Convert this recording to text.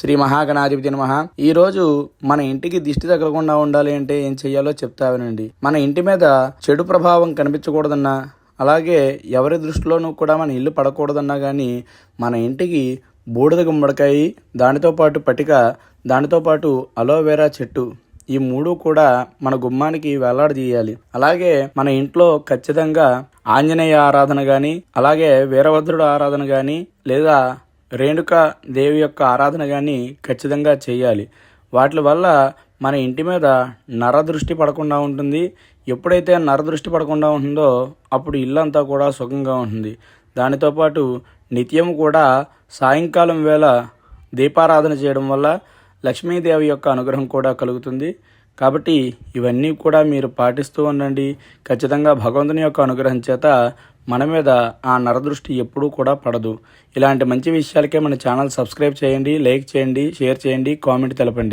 శ్రీ మహాగణాధిపతి నమః. ఈ రోజు మన ఇంటికి దిష్టి తగలకుండా ఉండాలి అంటే ఏం చెయ్యాలో చెప్తావినండి. మన ఇంటి మీద చెడు ప్రభావం కనిపించకూడదన్నా, అలాగే ఎవరి దృష్టిలోనూ కూడా మన ఇల్లు పడకూడదన్నా కానీ మన ఇంటికి బూడిద గుమ్మడికాయ, దానితో పాటు పటిక, దానితో పాటు అలోవెరా చెట్టు, ఈ మూడు కూడా మన గుమ్మానికి వేలాడదీయాలి. అలాగే మన ఇంట్లో ఖచ్చితంగా ఆంజనేయ ఆరాధన కానీ, అలాగే వీరభద్రుడు ఆరాధన కానీ, లేదా రేణుకా దేవి యొక్క ఆరాధన కానీ ఖచ్చితంగా చేయాలి. వాటి వల్ల మన ఇంటి మీద నరదృష్టి పడకుండా ఉంటుంది. ఎప్పుడైతే నరదృష్టి పడకుండా ఉంటుందో అప్పుడు ఇల్లంతా కూడా సుఖంగా ఉంటుంది. దానితో పాటు నిత్యం కూడా సాయంకాలం వేళ దీపారాధన చేయడం వల్ల లక్ష్మీదేవి యొక్క అనుగ్రహం కూడా కలుగుతుంది. కాబట్టి ఇవన్నీ కూడా మీరు పాటిస్తూ ఉండండి. ఖచ్చితంగా భగవంతుని యొక్క అనుగ్రహం చేత మన మీద ఆ నరదృష్టి ఎప్పుడూ కూడా పడదు. ఇలాంటి మంచి విషయాలకే మన ఛానల్ సబ్స్క్రైబ్ చేయండి, లైక్ చేయండి, షేర్ చేయండి, కామెంట్ తెలపండి.